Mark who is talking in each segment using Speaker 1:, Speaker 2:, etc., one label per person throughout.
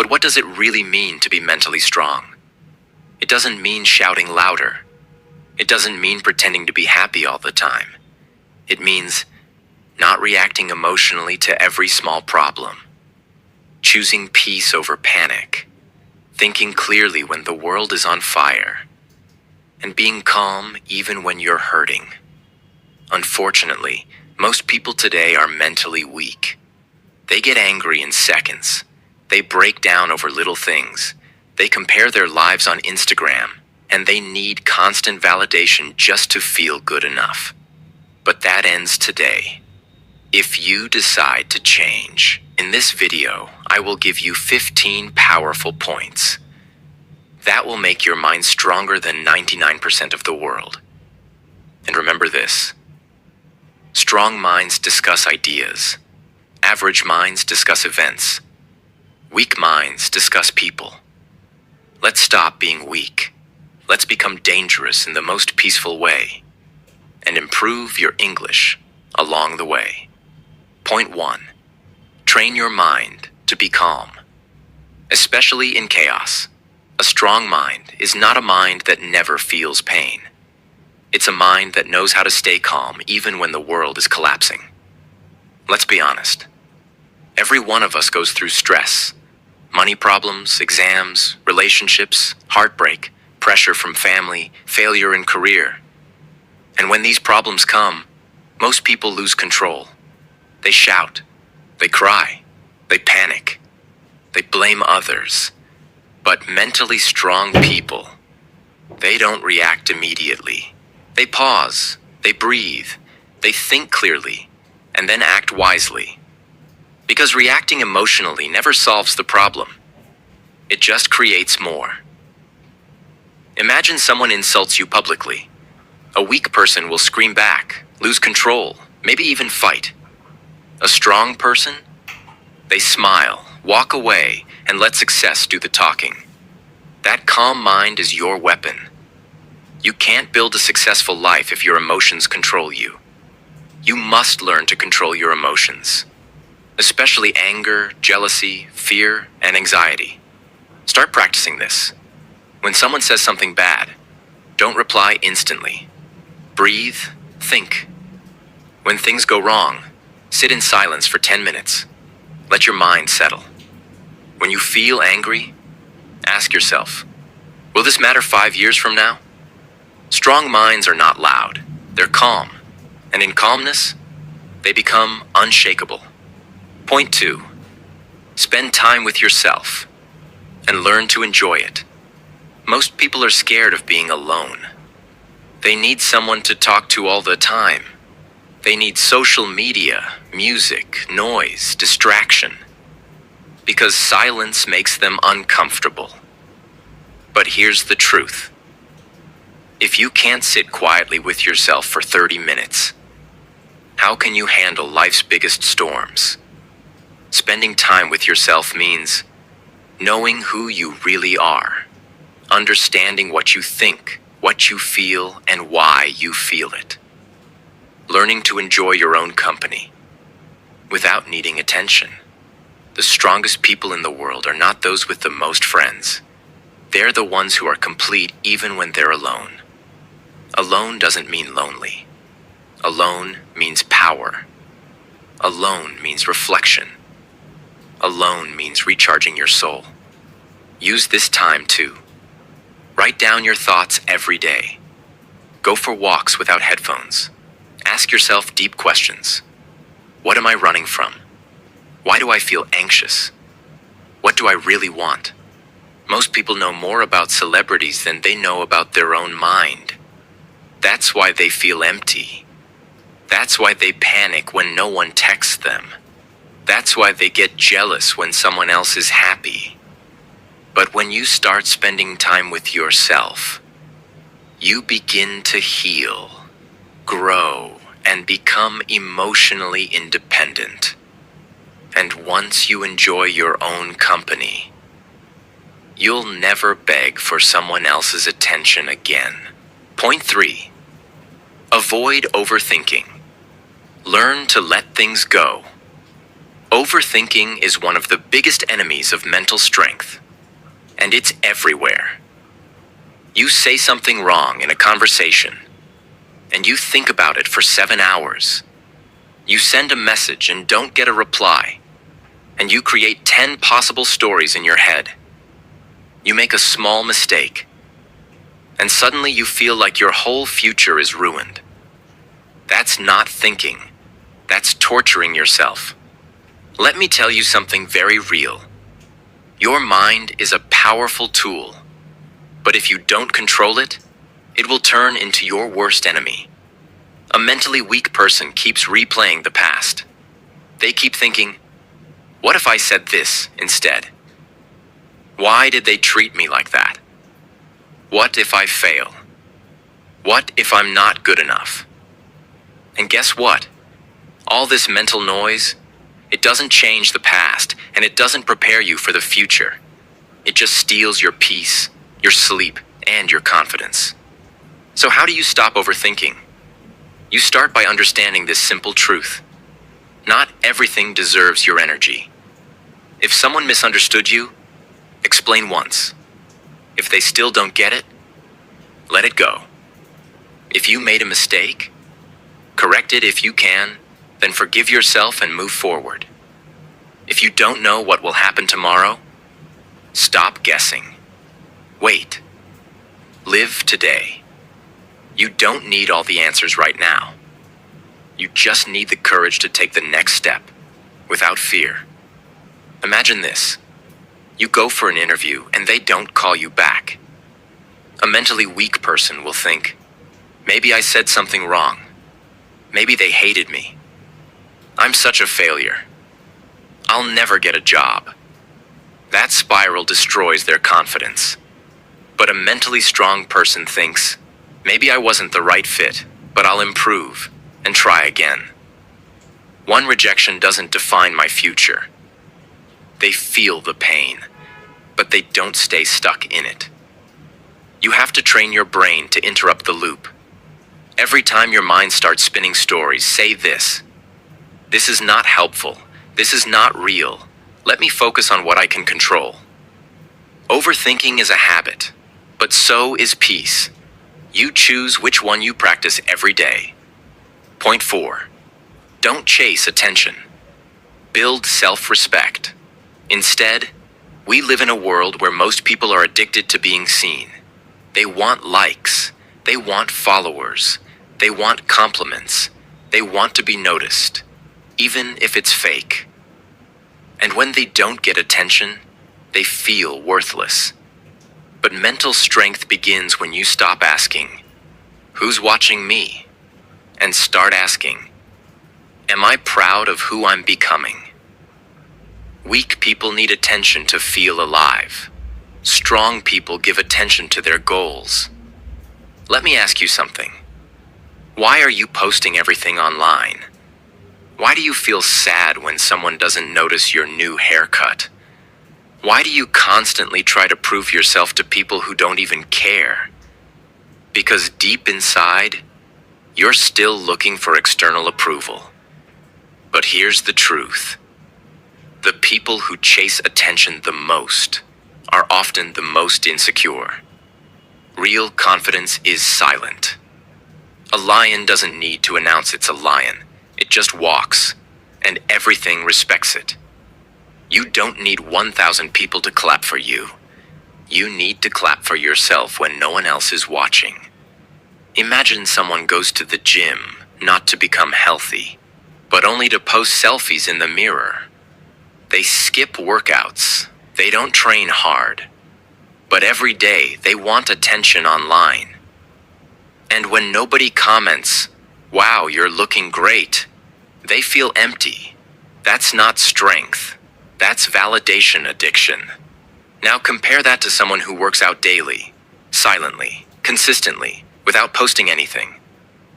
Speaker 1: But what does it really mean to be mentally strong? It doesn't mean shouting louder. It doesn't mean pretending to be happy all the time. It means not reacting emotionally to every small problem, choosing peace over panic, thinking clearly when the world is on fire, and being calm even when you're hurting. Unfortunately, most people today are mentally weak. They get angry in seconds. They break down over little things. They compare their lives on Instagram, and they need constant validation just to feel good enough. But that ends today. If you decide to change, in this video, I will give you 15 powerful points. That will make your mind stronger than 99% of the world. And remember this: strong minds discuss ideas. Average minds discuss events. Weak minds discuss people. Let's stop being weak. Let's become dangerous in the most peaceful way. And improve your English along the way. Point 1. Train your mind to be calm, especially in chaos. A strong mind is not a mind that never feels pain. It's a mind that knows how to stay calm even when the world is collapsing. Let's be honest. Every one of us goes through stress. Money problems, exams, relationships, heartbreak, pressure from family, failure in career. And when these problems come, most people lose control. They shout, they cry, they panic, they blame others. But mentally strong people, they don't react immediately. They pause, they breathe, they think clearly, and then act wisely. Because reacting emotionally never solves the problem. It just creates more. Imagine someone insults you publicly. A weak person will scream back, lose control, maybe even fight. A strong person? They smile, walk away, and let success do the talking. That calm mind is your weapon. You can't build a successful life if your emotions control you. You must learn to control your emotions, especially anger, jealousy, fear, and anxiety. Start practicing this. When someone says something bad, don't reply instantly. Breathe, think. When things go wrong, sit in silence for 10 minutes. Let your mind settle. When you feel angry, ask yourself, will this matter 5 years from now? Strong minds are not loud. They're calm. And in calmness, they become unshakable. Point 2. Spend time with yourself and learn to enjoy it. Most people are scared of being alone. They need someone to talk to all the time. They need social media, music, noise, distraction, because silence makes them uncomfortable. But here's the truth. If you can't sit quietly with yourself for 30 minutes, how can you handle life's biggest storms? Spending time with yourself means knowing who you really are, understanding what you think, what you feel, and why you feel it. Learning to enjoy your own company without needing attention. The strongest people in the world are not those with the most friends. They're the ones who are complete even when they're alone. Alone doesn't mean lonely. Alone means power. Alone means reflection. Alone means recharging your soul. Use this time to write down your thoughts every day. Go for walks without headphones. Ask yourself deep questions. What am I running from? Why do I feel anxious? What do I really want? Most people know more about celebrities than they know about their own mind. That's why they feel empty. That's why they panic when no one texts them. That's why they get jealous when someone else is happy. But when you start spending time with yourself, you begin to heal, grow, and become emotionally independent. And once you enjoy your own company, you'll never beg for someone else's attention again. Point 3. Avoid overthinking. Learn to let things go. Overthinking is one of the biggest enemies of mental strength, and it's everywhere. You say something wrong in a conversation, and you think about it for 7 hours. You send a message and don't get a reply, and you create 10 possible stories in your head. You make a small mistake, and suddenly you feel like your whole future is ruined. That's not thinking. That's torturing yourself. Let me tell you something very real. Your mind is a powerful tool, but if you don't control it, it will turn into your worst enemy. A mentally weak person keeps replaying the past. They keep thinking, what if I said this instead? Why did they treat me like that? What if I fail? What if I'm not good enough? And guess what? All this mental noise, it doesn't change the past, and it doesn't prepare you for the future. It just steals your peace, your sleep, and your confidence. So how do you stop overthinking? You start by understanding this simple truth. Not everything deserves your energy. If someone misunderstood you, explain once. If they still don't get it, let it go. If you made a mistake, correct it if you can, then forgive yourself and move forward. If you don't know what will happen tomorrow, stop guessing. Wait. Live today. You don't need all the answers right now. You just need the courage to take the next step, without fear. Imagine this. You go for an interview and they don't call you back. A mentally weak person will think, maybe I said something wrong. Maybe they hated me. I'm such a failure. I'll never get a job. That spiral destroys their confidence. But a mentally strong person thinks, maybe I wasn't the right fit, but I'll improve and try again. One rejection doesn't define my future. They feel the pain, but they don't stay stuck in it. You have to train your brain to interrupt the loop. Every time your mind starts spinning stories, say this. This is not helpful. This is not real. Let me focus on what I can control. Overthinking is a habit, but so is peace. You choose which one you practice every day. Point 4. Don't chase attention. Build self-respect. Instead, we live in a world where most people are addicted to being seen. They want likes. They want followers. They want compliments. They want to be noticed, even if it's fake. And when they don't get attention, they feel worthless. But mental strength begins when you stop asking, who's watching me? And start asking, am I proud of who I'm becoming? Weak people need attention to feel alive. Strong people give attention to their goals. Let me ask you something. Why are you posting everything online? Why do you feel sad when someone doesn't notice your new haircut? Why do you constantly try to prove yourself to people who don't even care? Because deep inside, you're still looking for external approval. But here's the truth. The people who chase attention the most are often the most insecure. Real confidence is silent. A lion doesn't need to announce it's a lion. It just walks, and everything respects it. You don't need 1,000 people to clap for you. You need to clap for yourself when no one else is watching. Imagine someone goes to the gym, not to become healthy, but only to post selfies in the mirror. They skip workouts. They don't train hard. But every day they want attention online. And when nobody comments, wow, you're looking great, they feel empty. That's not strength. That's validation addiction. Now compare that to someone who works out daily, silently, consistently, without posting anything.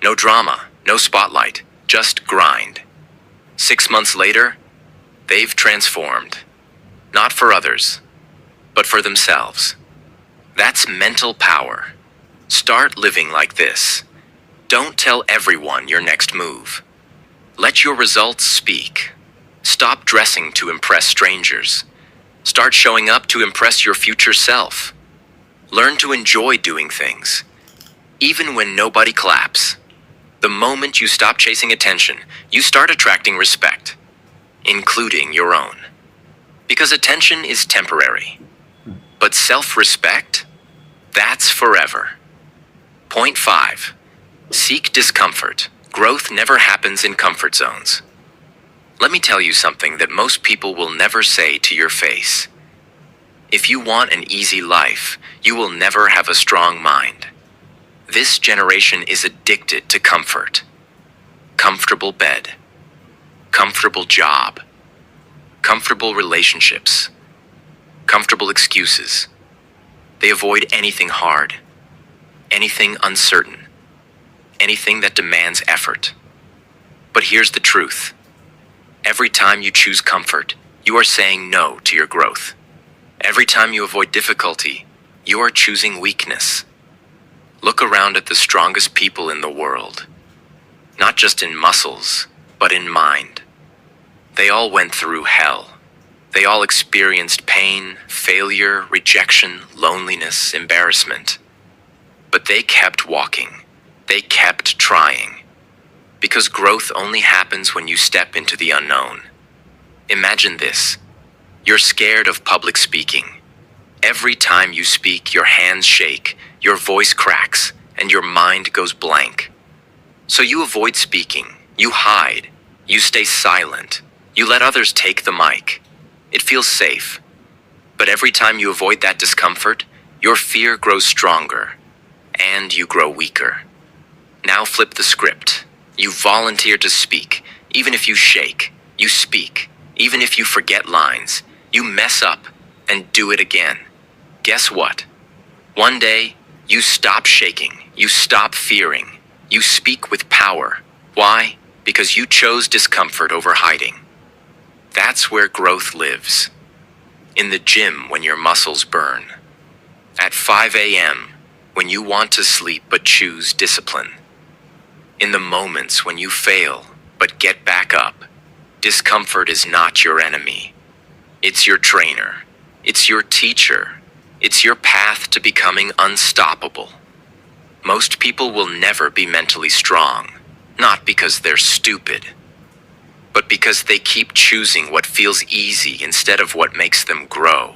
Speaker 1: No drama, no spotlight, just grind. 6 months later, they've transformed. Not for others, but for themselves. That's mental power. Start living like this. Don't tell everyone your next move. Let your results speak. Stop dressing to impress strangers. Start showing up to impress your future self. Learn to enjoy doing things, even when nobody claps. The moment you stop chasing attention, you start attracting respect, including your own. Because attention is temporary, but self-respect, that's forever. Point 5. Seek discomfort. Growth never happens in comfort zones. Let me tell you something that most people will never say to your face. If you want an easy life, you will never have a strong mind. This generation is addicted to comfort. Comfortable bed, comfortable job, comfortable relationships, comfortable excuses. They avoid anything hard, anything uncertain, anything that demands effort. But here's the truth. Every time you choose comfort, you are saying no to your growth. Every time you avoid difficulty, you are choosing weakness. Look around at the strongest people in the world. Not just in muscles, but in mind. They all went through hell. They all experienced pain, failure, rejection, loneliness, embarrassment. But they kept walking. They kept trying. Because growth only happens when you step into the unknown. Imagine this. You're scared of public speaking. Every time you speak, your hands shake, your voice cracks, and your mind goes blank. So you avoid speaking, you hide, you stay silent, you let others take the mic. It feels safe. But every time you avoid that discomfort, your fear grows stronger, and you grow weaker. Now flip the script. You volunteer to speak, even if you shake. You speak, even if you forget lines. You mess up, and do it again. Guess what? One day, you stop shaking, you stop fearing, you speak with power. Why? Because you chose discomfort over hiding. That's where growth lives. In the gym when your muscles burn. At 5 a.m. when you want to sleep but choose discipline. In the moments when you fail but get back up. Discomfort is not your enemy. It's your trainer. It's your teacher. It's your path to becoming unstoppable. Most people will never be mentally strong, not because they're stupid, but because they keep choosing what feels easy instead of what makes them grow.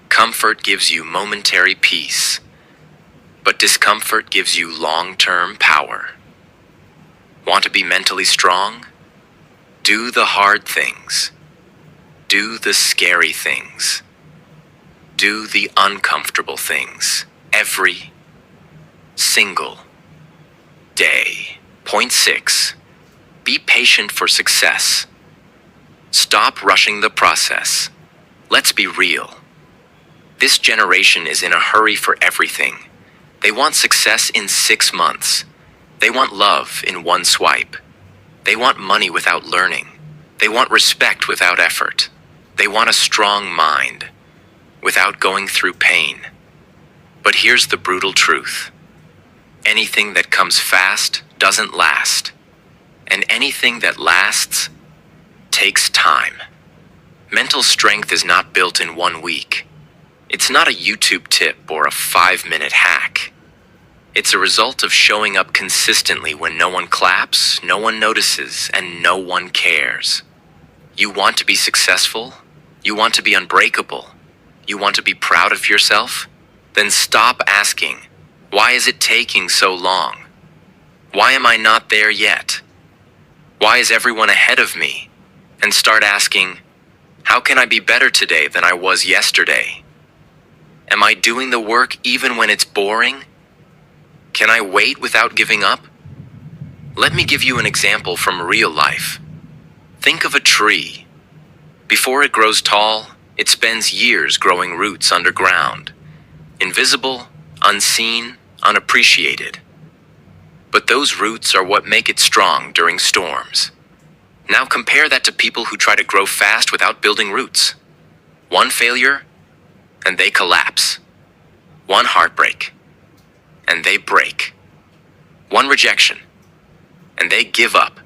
Speaker 1: Comfort gives you momentary peace, but discomfort gives you long-term power. Want to be mentally strong? Do the hard things. Do the scary things. Do the uncomfortable things every single day. Point 6. Be patient for success. Stop rushing the process. Let's be real. This generation is in a hurry for everything. They want success in 6 months. They want love in one swipe. They want money without learning. They want respect without effort. They want a strong mind without going through pain. But here's the brutal truth. Anything that comes fast doesn't last. And anything that lasts takes time. Mental strength is not built in 1 week. It's not a YouTube tip or a 5-minute hack. It's a result of showing up consistently when no one claps, no one notices, and no one cares. You want to be successful? You want to be unbreakable? You want to be proud of yourself? Then stop asking, why is it taking so long? Why am I not there yet? Why is everyone ahead of me? And start asking, how can I be better today than I was yesterday? Am I doing the work even when it's boring? Can I wait without giving up? Let me give you an example from real life. Think of a tree. Before it grows tall, it spends years growing roots underground. Invisible, unseen, unappreciated. But those roots are what make it strong during storms. Now compare that to people who try to grow fast without building roots. One failure, and they collapse. One heartbreak, and they break. One rejection, and they give up.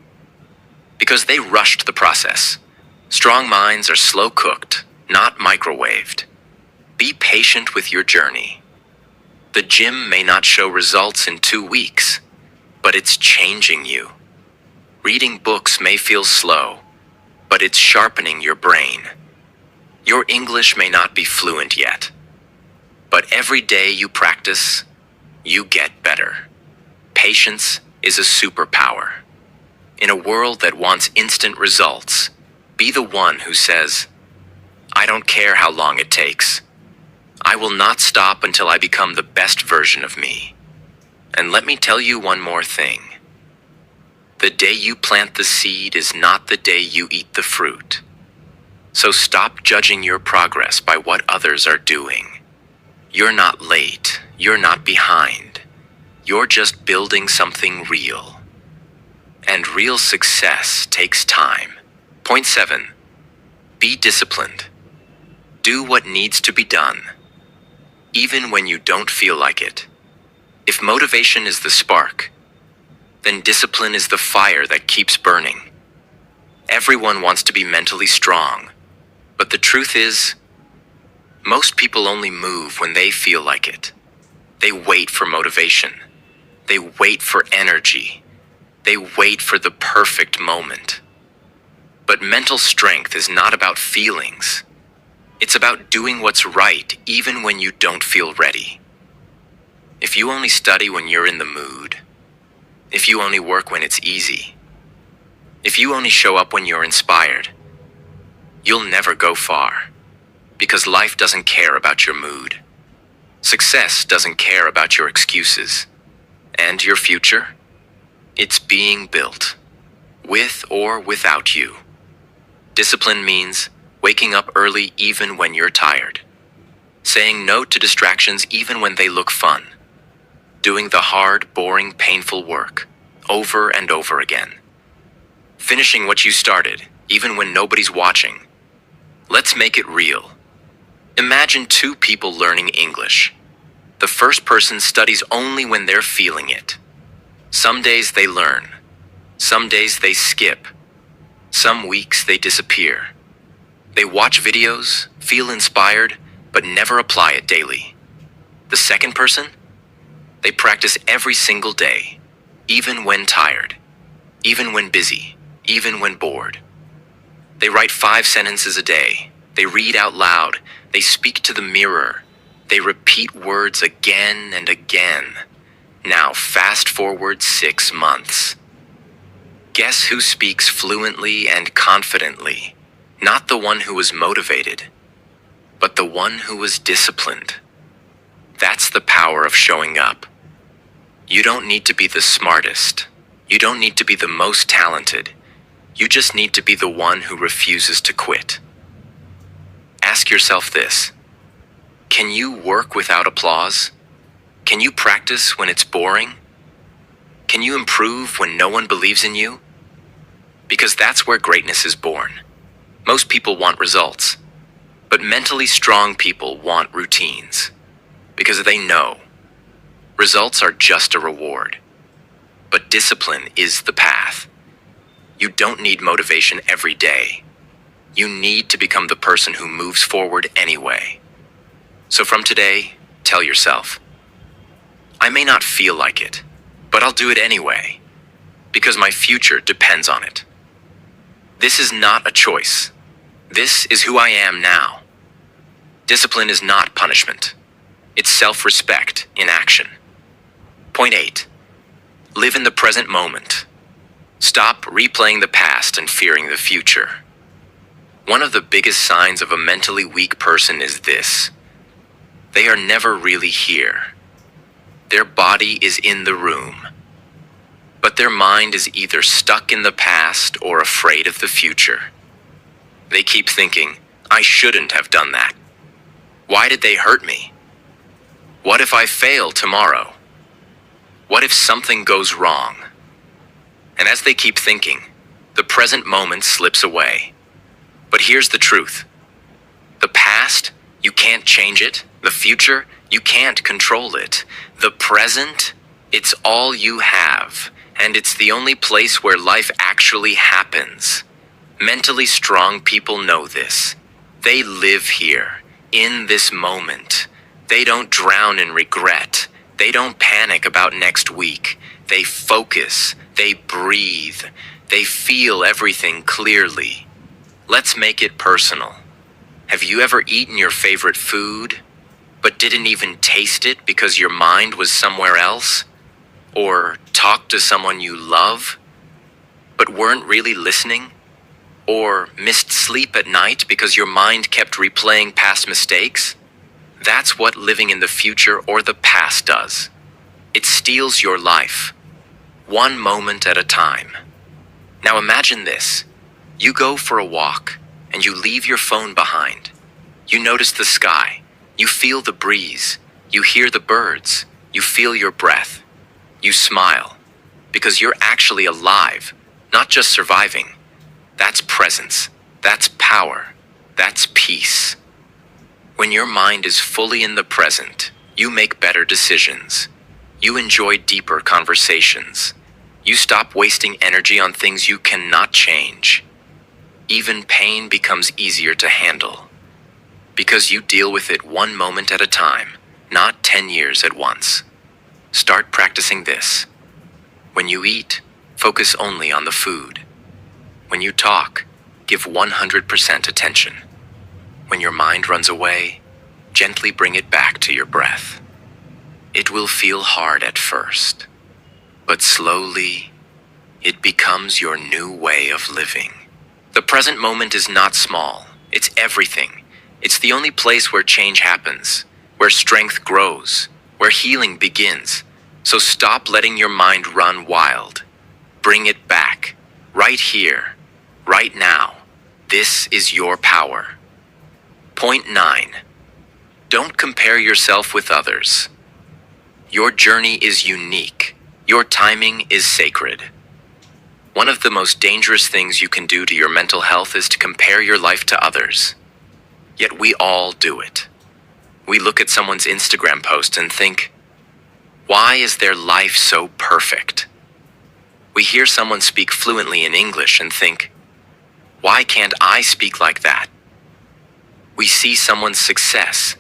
Speaker 1: because they rushed the process. Strong minds are slow cooked, not microwaved. Be patient with your journey. The gym may not show results in 2 weeks, but it's changing you. Reading books may feel slow, but it's sharpening your brain. Your English may not be fluent yet, but every day you practice, you get better. Patience is a superpower. In a world that wants instant results, be the one who says, "I don't care how long it takes. I will not stop until I become the best version of me." And let me tell you one more thing. The day you plant the seed is not the day you eat the fruit. So stop judging your progress by what others are doing. You're not late. You're not behind. You're just building something real. And real success takes time. Point 7. Be disciplined. Do what needs to be done, even when you don't feel like it. If motivation is the spark, then discipline is the fire that keeps burning. Everyone wants to be mentally strong, but the truth is, most people only move when they feel like it. They wait for motivation. They wait for energy. They wait for the perfect moment. But mental strength is not about feelings. It's about doing what's right even when you don't feel ready. If you only study when you're in the mood, if you only work when it's easy, if you only show up when you're inspired, you'll never go far, because life doesn't care about your mood. Success doesn't care about your excuses. And your future? It's being built, with or without you. Discipline means waking up early even when you're tired, saying no to distractions even when they look fun, doing the hard, boring, painful work over and over again, finishing what you started even when nobody's watching. Let's make it real. Imagine 2 people learning English. The first person studies only when they're feeling it. Some days they learn. Some days they skip. Some weeks they disappear. They watch videos, feel inspired, but never apply it daily. The second person? They practice every single day, even when tired, even when busy, even when bored. They write 5 sentences a day. They read out loud. They speak to the mirror. They repeat words again and again. Now fast forward 6 months. Guess who speaks fluently and confidently? Not the one who was motivated, but the one who was disciplined. That's the power of showing up. You don't need to be the smartest. You don't need to be the most talented. You just need to be the one who refuses to quit. Ask yourself this. Can you work without applause? Can you practice when it's boring? Can you improve when no one believes in you? Because that's where greatness is born. Most people want results, but mentally strong people want routines, because they know results are just a reward. But discipline is the path. You don't need motivation every day. You need to become the person who moves forward anyway. So from today, tell yourself, I may not feel like it, but I'll do it anyway, because my future depends on it. This is not a choice. This is who I am now. Discipline is not punishment. It's self-respect in action. Point 8. Live in the present moment. Stop replaying the past and fearing the future. One of the biggest signs of a mentally weak person is this. They are never really here. Their body is in the room, but their mind is either stuck in the past or afraid of the future. They keep thinking, I shouldn't have done that. Why did they hurt me? What if I fail tomorrow? What if something goes wrong? And as they keep thinking, the present moment slips away. But here's the truth. The past, you can't change it. The future, you can't control it. The present, it's all you have. And it's the only place where life actually happens. Mentally strong people know this. They live here, in this moment. They don't drown in regret. They don't panic about next week. They focus. They breathe. They feel everything clearly. Let's make it personal. Have you ever eaten your favorite food, but didn't even taste it because your mind was somewhere else? Or talked to someone you love, but weren't really listening? Or missed sleep at night because your mind kept replaying past mistakes? That's what living in the future or the past does. It steals your life, one moment at a time. Now imagine this. You go for a walk, and you leave your phone behind. You notice the sky. You feel the breeze. You hear the birds. You feel your breath. You smile, because you're actually alive, not just surviving. That's presence. That's power. That's peace. When your mind is fully in the present, you make better decisions. You enjoy deeper conversations. You stop wasting energy on things you cannot change. Even pain becomes easier to handle, because you deal with it one moment at a time, not 10 years at once. Start practicing this. When you eat, focus only on the food. When you talk, give 100% attention. When your mind runs away, gently bring it back to your breath. It will feel hard at first, but slowly, it becomes your new way of living. The present moment is not small. It's everything. It's the only place where change happens, where strength grows, where healing begins. So stop letting your mind run wild. Bring it back, right here, right now. This is your power. Point 9. Don't compare yourself with others. Your journey is unique. Your timing is sacred. One of the most dangerous things you can do to your mental health is to compare your life to others. Yet we all do it. We look at someone's Instagram post and think, why is their life so perfect? We hear someone speak fluently in English and think, why can't I speak like that? We see someone's success,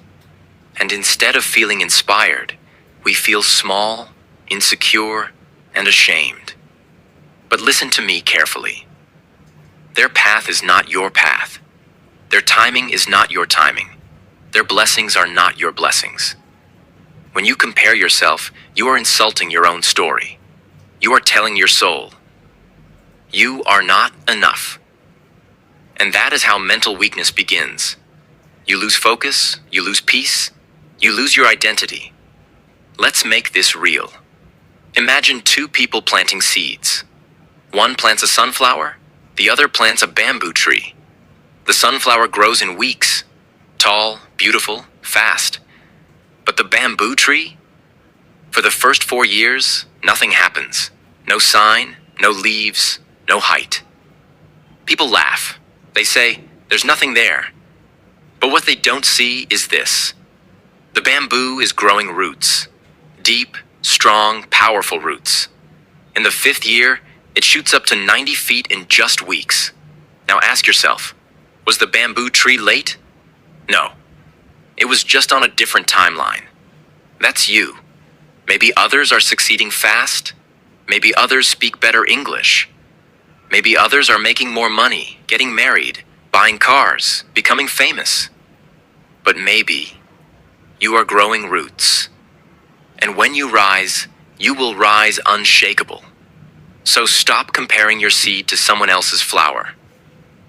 Speaker 1: and instead of feeling inspired, we feel small, insecure, and ashamed. But listen to me carefully. Their path is not your path. Their timing is not your timing. Their blessings are not your blessings. When you compare yourself, you are insulting your own story. You are telling your soul, you are not enough. And that is how mental weakness begins. You lose focus, you lose peace, you lose your identity. Let's make this real. Imagine two people planting seeds. One plants a sunflower, the other plants a bamboo tree. The sunflower grows in weeks, tall, beautiful, fast. But the bamboo tree? For the first 4 years, nothing happens. No sign, no leaves, no height. People laugh. They say, there's nothing there. But what they don't see is this. The bamboo is growing roots. Deep, strong, powerful roots. In the 5th year, it shoots up to 90 feet in just weeks. Now ask yourself, was the bamboo tree late? No. It was just on a different timeline. That's you. Maybe others are succeeding fast. Maybe others speak better English. Maybe others are making more money, getting married, buying cars, becoming famous. But maybe you are growing roots. And when you rise, you will rise unshakable. So stop comparing your seed to someone else's flower.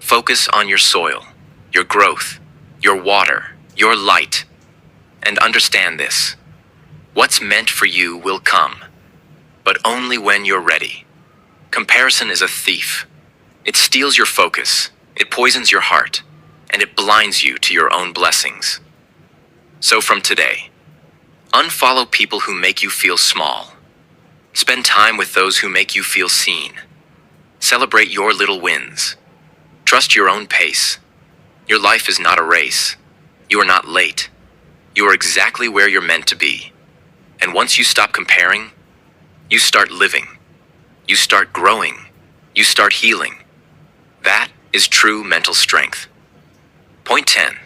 Speaker 1: Focus on your soil, your growth, your water, your light. And understand this. What's meant for you will come, but only when you're ready. Comparison is a thief. It steals your focus, it poisons your heart, and it blinds you to your own blessings. So from today, unfollow people who make you feel small. Spend time with those who make you feel seen. Celebrate your little wins. Trust your own pace. Your life is not a race. You are not late. You are exactly where you're meant to be. And once you stop comparing, you start living. You start growing. You start healing. That is true mental strength. Point 10.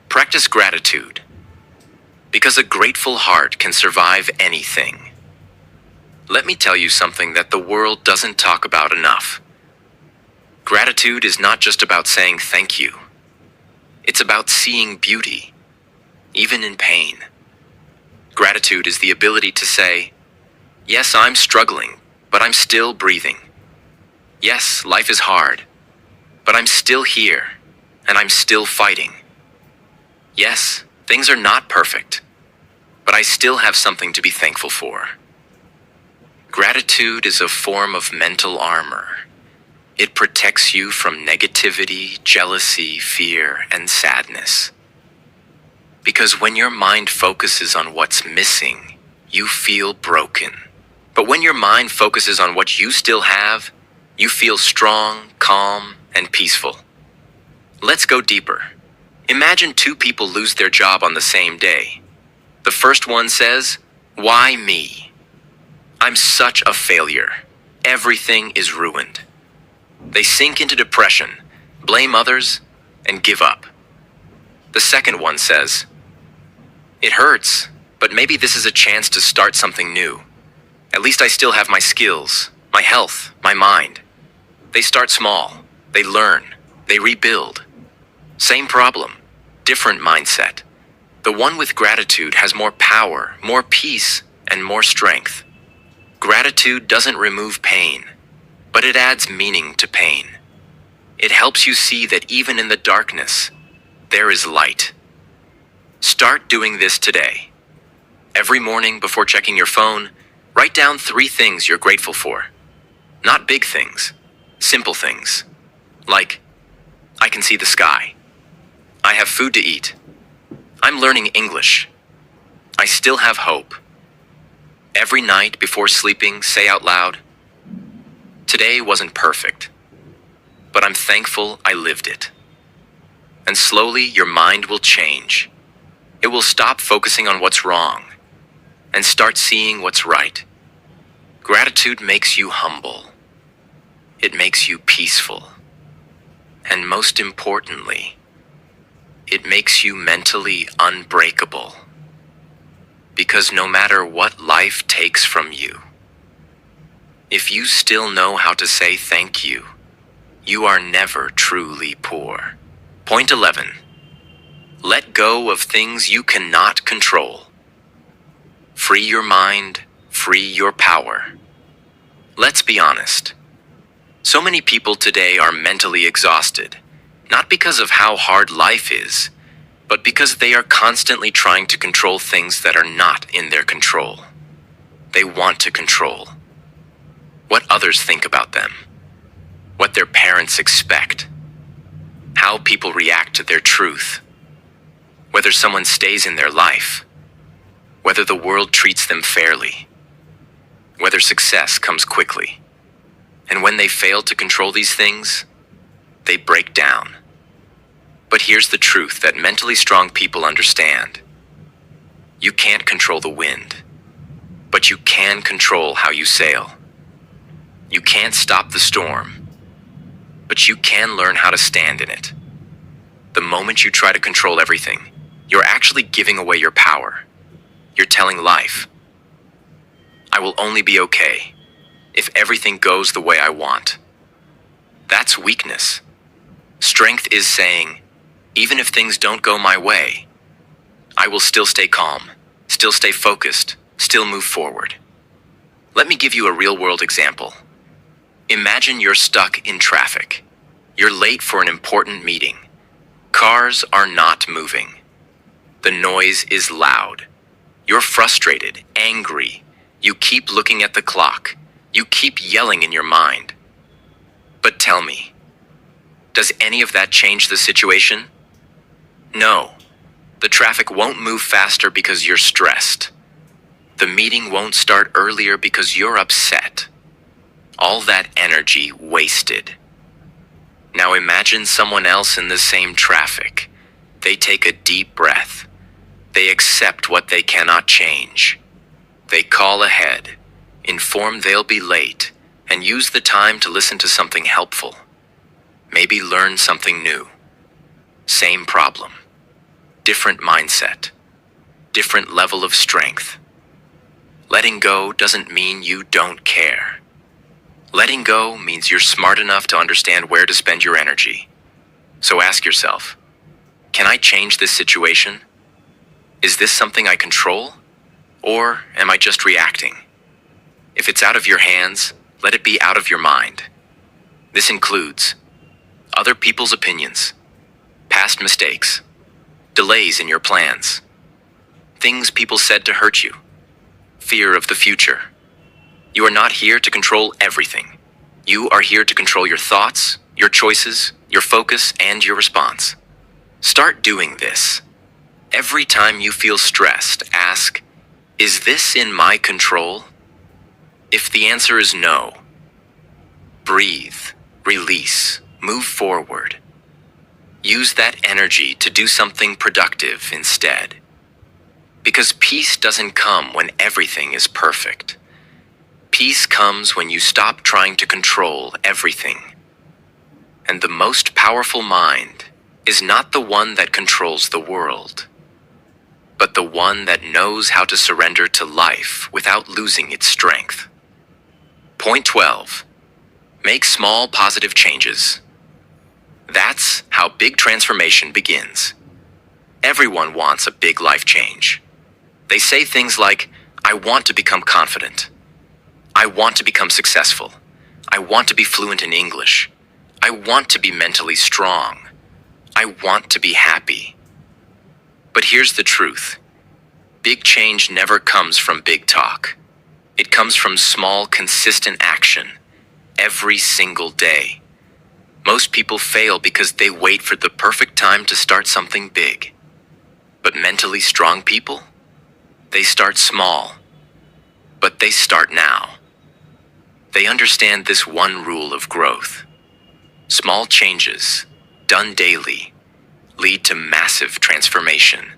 Speaker 1: Practice gratitude. Because a grateful heart can survive anything. Let me tell you something that the world doesn't talk about enough. Gratitude is not just about saying thank you. It's about seeing beauty, even in pain. Gratitude is the ability to say, yes, I'm struggling, but I'm still breathing. Yes, life is hard, but I'm still here, and I'm still fighting. Yes, things are not perfect, but I still have something to be thankful for. Gratitude is a form of mental armor. It protects you from negativity, jealousy, fear, and sadness. Because when your mind focuses on what's missing, you feel broken. But when your mind focuses on what you still have, you feel strong, calm, and peaceful. Let's go deeper. Imagine two people lose their job on the same day. The first one says, "Why me? I'm such a failure. Everything is ruined." They sink into depression, blame others, and give up. The second one says, "It hurts, but maybe this is a chance to start something new. At least I still have my skills, my health, my mind." They start small, they learn, they rebuild. Same problem, different mindset. The one with gratitude has more power, more peace, and more strength. Gratitude doesn't remove pain, but it adds meaning to pain. It helps you see that even in the darkness, there is light. Start doing this today. Every morning before checking your phone, write down 3 things you're grateful for. Not big things, simple things. Like, I can see the sky. I have food to eat. I'm learning English. I still have hope. Every night before sleeping, say out loud, "Today wasn't perfect, but I'm thankful I lived it." And slowly your mind will change. It will stop focusing on what's wrong and start seeing what's right. Gratitude makes you humble. It makes you peaceful. And most importantly, it makes you mentally unbreakable. Because no matter what life takes from you, if you still know how to say thank you, you are never truly poor. Point 11. Let go of things you cannot control. Free your mind, free your power. Let's be honest. So many people today are mentally exhausted, not because of how hard life is, but because they are constantly trying to control things that are not in their control. They want to control what others think about them, what their parents expect, how people react to their truth, whether someone stays in their life, whether the world treats them fairly, whether success comes quickly. And when they fail to control these things, they break down. But here's the truth that mentally strong people understand. You can't control the wind, but you can control how you sail. You can't stop the storm, but you can learn how to stand in it. The moment you try to control everything, you're actually giving away your power. You're telling life, "I will only be okay if everything goes the way I want." That's weakness. Strength is saying, even if things don't go my way, I will still stay calm, still stay focused, still move forward. Let me give you a real-world example. Imagine you're stuck in traffic. You're late for an important meeting. Cars are not moving. The noise is loud. You're frustrated, angry. You keep looking at the clock. You keep yelling in your mind. But tell me, does any of that change the situation? No. The traffic won't move faster because you're stressed. The meeting won't start earlier because you're upset. All that energy wasted. Now imagine someone else in the same traffic. They take a deep breath. They accept what they cannot change. They call ahead, inform they'll be late, and use the time to listen to something helpful. Maybe learn something new. Same problem. Different mindset. Different level of strength. Letting go doesn't mean you don't care. Letting go means you're smart enough to understand where to spend your energy. So ask yourself, can I change this situation? Is this something I control? Or am I just reacting? If it's out of your hands, let it be out of your mind. This includes other people's opinions, past mistakes, delays in your plans, things people said to hurt you, fear of the future. You are not here to control everything. You are here to control your thoughts, your choices, your focus, and your response. Start doing this. Every time you feel stressed, ask, is this in my control? If the answer is no, breathe, release, move forward. Use that energy to do something productive instead. Because peace doesn't come when everything is perfect. Peace comes when you stop trying to control everything. And the most powerful mind is not the one that controls the world, but the one that knows how to surrender to life without losing its strength. Point 12. Make small positive changes. That's how big transformation begins. Everyone wants a big life change. They say things like, I want to become confident. I want to become successful. I want to be fluent in English. I want to be mentally strong. I want to be happy. But here's the truth. Big change never comes from big talk. It comes from small, consistent action, every single day. Most people fail because they wait for the perfect time to start something big. But mentally strong people? They start small. But they start now. They understand this one rule of growth. Small changes, done daily, lead to massive transformation.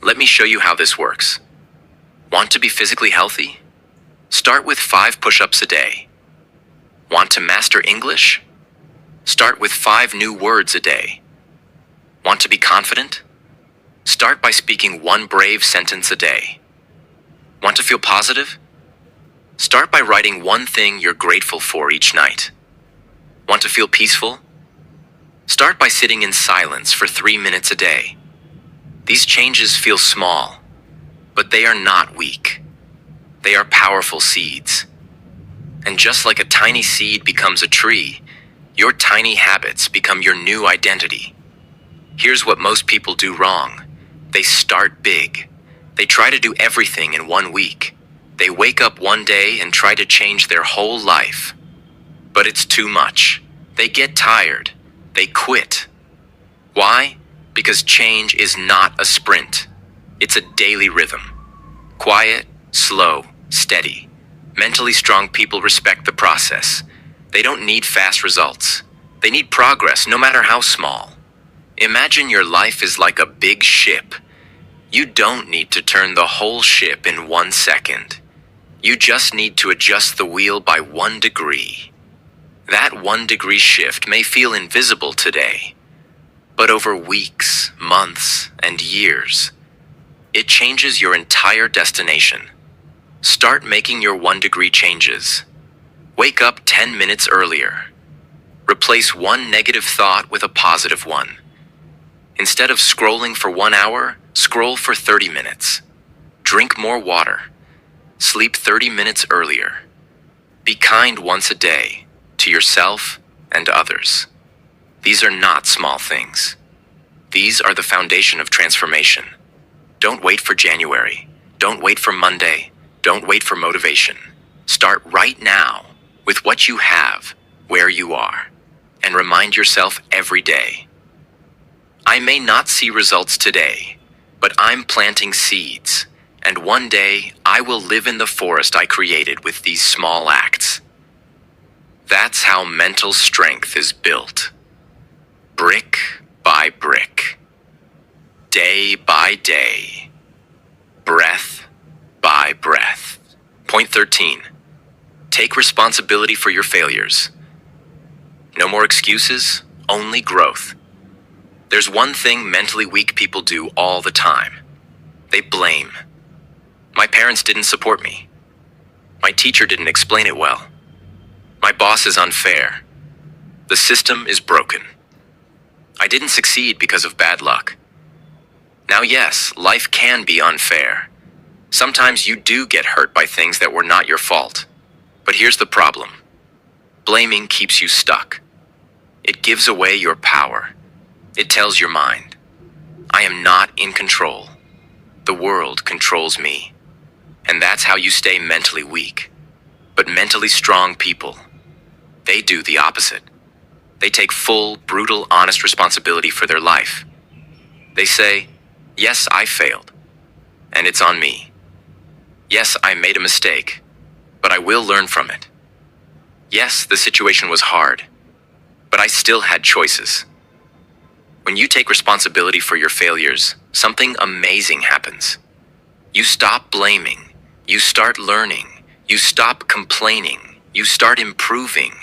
Speaker 1: Let me show you how this works. Want to be physically healthy? Start with 5 push-ups a day. Want to master English? Start with 5 new words a day. Want to be confident? Start by speaking 1 brave sentence a day. Want to feel positive? Start by writing 1 thing you're grateful for each night. Want to feel peaceful? Start by sitting in silence for 3 minutes a day. These changes feel small, but they are not weak. They are powerful seeds. And just like a tiny seed becomes a tree, your tiny habits become your new identity. Here's what most people do wrong. They start big. They try to do everything in 1 week. They wake up one day and try to change their whole life. But it's too much. They get tired. They quit. Why? Because change is not a sprint. It's a daily rhythm. Quiet, slow, steady. Mentally strong people respect the process. They don't need fast results. They need progress, no matter how small. Imagine your life is like a big ship. You don't need to turn the whole ship in 1 second. You just need to adjust the wheel by 1 degree. That 1 degree shift may feel invisible today, but over weeks, months, and years, it changes your entire destination. Start making your 1 degree changes. Wake up 10 minutes earlier. Replace 1 negative thought with a positive one. Instead of scrolling for 1 hour, scroll for 30 minutes. Drink more water. Sleep 30 minutes earlier. Be kind once a day to yourself and others. These are not small things. These are the foundation of transformation. Don't wait for January. Don't wait for Monday. Don't wait for motivation. Start right now with what you have, where you are, and remind yourself every day. I may not see results today, but I'm planting seeds. And one day, I will live in the forest I created with these small acts. That's how mental strength is built. Brick by brick. Day by day. Breath by breath. Point 13. Take responsibility for your failures. No more excuses, only growth. There's one thing mentally weak people do all the time. They blame. My parents didn't support me. My teacher didn't explain it well. My boss is unfair. The system is broken. I didn't succeed because of bad luck. Now, yes, life can be unfair. Sometimes you do get hurt by things that were not your fault. But here's the problem. Blaming keeps you stuck. It gives away your power. It tells your mind, I am not in control. The world controls me. And that's how you stay mentally weak. But mentally strong people, they do the opposite. They take full, brutal, honest responsibility for their life. They say, yes, I failed, and it's on me. Yes, I made a mistake, but I will learn from it. Yes, the situation was hard, but I still had choices. When you take responsibility for your failures, something amazing happens. You stop blaming. You start learning. You stop complaining. You start improving.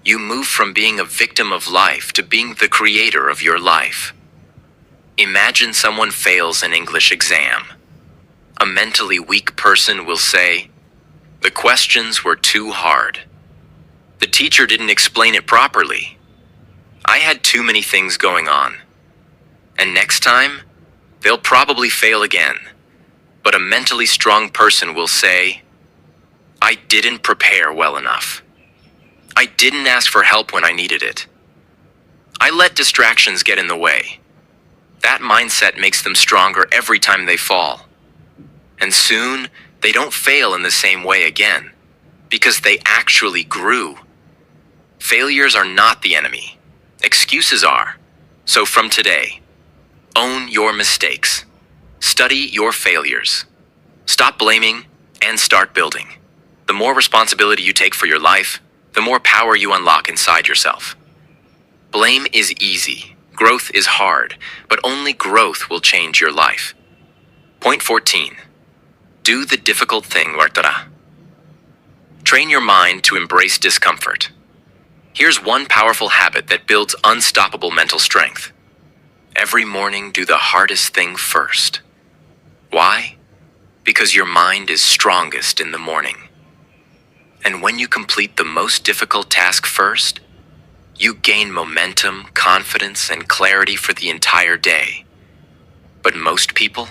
Speaker 1: You move from being a victim of life to being the creator of your life. Imagine someone fails an English exam. A mentally weak person will say, the questions were too hard. The teacher didn't explain it properly. I had too many things going on. And next time, they'll probably fail again. But a mentally strong person will say, I didn't prepare well enough. I didn't ask for help when I needed it. I let distractions get in the way. That mindset makes them stronger every time they fall. And soon, they don't fail in the same way again, because they actually grew. Failures are not the enemy. Excuses are. So from today, own your mistakes. Study your failures. Stop blaming and start building. The more responsibility you take for your life, the more power you unlock inside yourself. Blame is easy. Growth is hard, but only growth will change your life. Point 14. Do the difficult thing, Wartara. Train your mind to embrace discomfort. Here's one powerful habit that builds unstoppable mental strength. Every morning, do the hardest thing first. Why? Because your mind is strongest in the morning. And when you complete the most difficult task first, you gain momentum, confidence, and clarity for the entire day. But most people,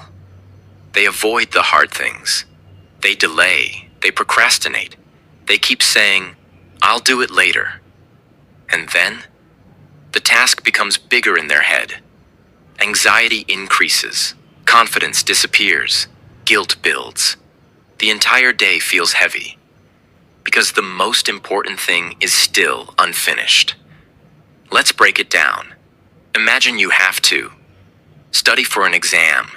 Speaker 1: they avoid the hard things. They delay, they procrastinate. They keep saying, I'll do it later. And then, the task becomes bigger in their head. Anxiety increases, confidence disappears, guilt builds. The entire day feels heavy, because the most important thing is still unfinished. Let's break it down. Imagine you have to study for an exam,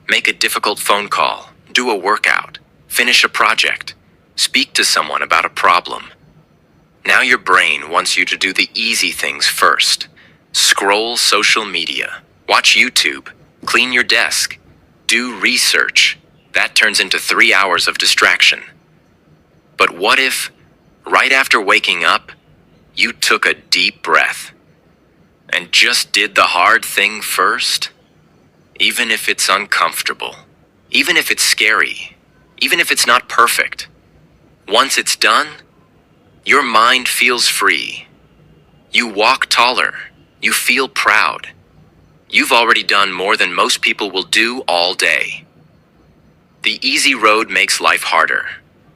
Speaker 1: make a difficult phone call, do a workout, finish a project, speak to someone about a problem. Now your brain wants you to do the easy things first. Scroll social media, watch YouTube, clean your desk, do research. That turns into 3 hours of distraction. But what if, right after waking up, you took a deep breath and just did the hard thing first? Even if it's uncomfortable, even if it's scary, even if it's not perfect. Once it's done, your mind feels free. You walk taller. You feel proud. You've already done more than most people will do all day. The easy road makes life harder,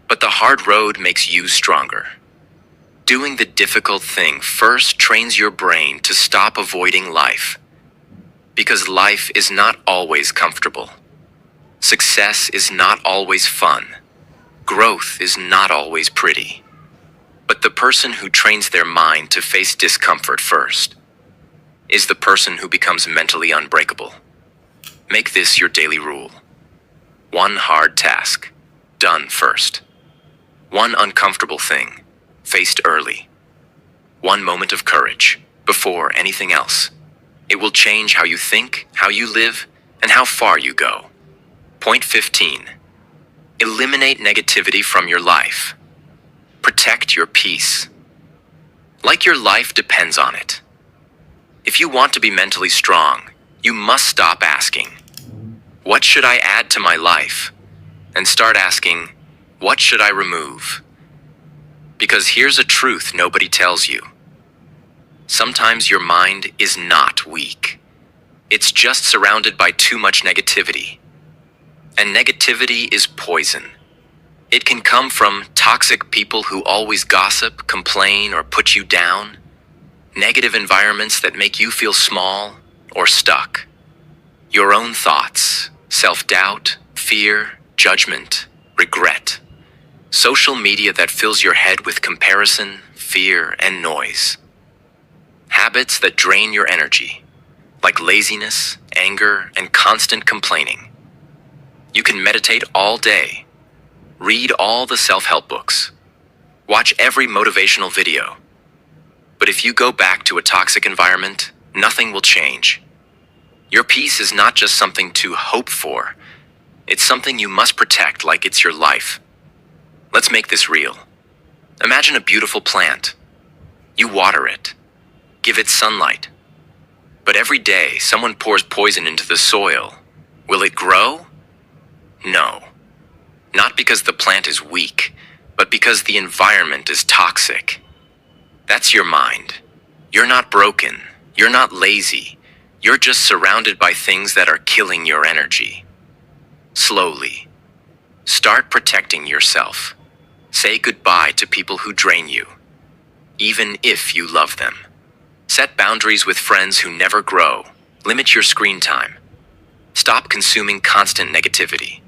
Speaker 1: but the hard road makes you stronger. Doing the difficult thing first trains your brain to stop avoiding life. Because life is not always comfortable. Success is not always fun. Growth is not always pretty. But the person who trains their mind to face discomfort first is the person who becomes mentally unbreakable. Make this your daily rule. One hard task, done first. One uncomfortable thing, faced early. One moment of courage, before anything else. It will change how you think, how you live, and how far you go. Point 15. Eliminate negativity from your life. Protect your peace. Like your life depends on it. If you want to be mentally strong, you must stop asking, "What should I add to my life?" and start asking, "What should I remove?" Because here's a truth nobody tells you. Sometimes your mind is not weak. It's just surrounded by too much negativity. And negativity is poison. It can come from toxic people who always gossip, complain, or put you down. Negative environments that make you feel small or stuck. Your own thoughts, self-doubt, fear, judgment, regret. Social media that fills your head with comparison, fear, and noise. Habits that drain your energy, like laziness, anger, and constant complaining. You can meditate all day, read all the self-help books, watch every motivational video. But if you go back to a toxic environment, nothing will change. Your peace is not just something to hope for. It's something you must protect like it's your life. Let's make this real. Imagine a beautiful plant. You water it, give it sunlight. But every day, someone pours poison into the soil. Will it grow? No. Not because the plant is weak, but because the environment is toxic. That's your mind. You're not broken. You're not lazy. You're just surrounded by things that are killing your energy. Slowly, start protecting yourself. Say goodbye to people who drain you, even if you love them. Set boundaries with friends who never grow. Limit your screen time. Stop consuming constant negativity.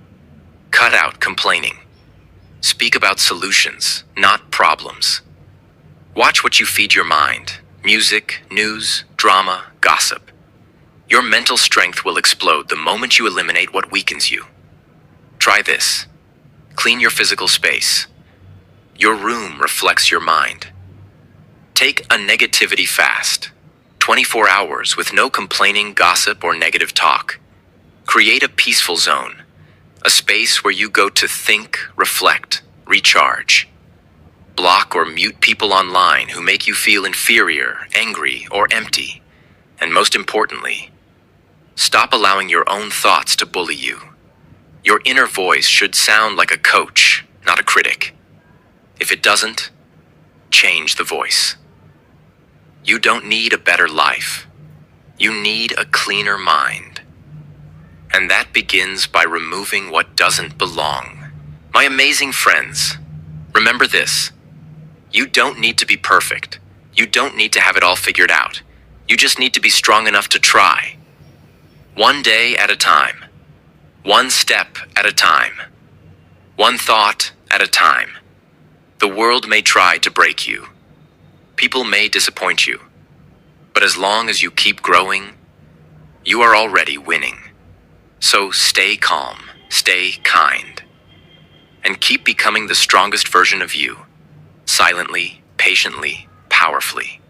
Speaker 1: Cut out complaining. Speak about solutions, not problems. Watch what you feed your mind. Music, news, drama, gossip. Your mental strength will explode the moment you eliminate what weakens you. Try this. Clean your physical space. Your room reflects your mind. Take a negativity fast. 24 hours with no complaining, gossip, or negative talk. Create a peaceful zone. A space where you go to think, reflect, recharge. Block or mute people online who make you feel inferior, angry, or empty. And most importantly, stop allowing your own thoughts to bully you. Your inner voice should sound like a coach, not a critic. If it doesn't, change the voice. You don't need a better life. You need a cleaner mind. And that begins by removing what doesn't belong. My amazing friends, remember this. You don't need to be perfect. You don't need to have it all figured out. You just need to be strong enough to try. One day at a time. One step at a time. One thought at a time. The world may try to break you. People may disappoint you. But as long as you keep growing, you are already winning. So stay calm, stay kind, and keep becoming the strongest version of you, silently, patiently, powerfully.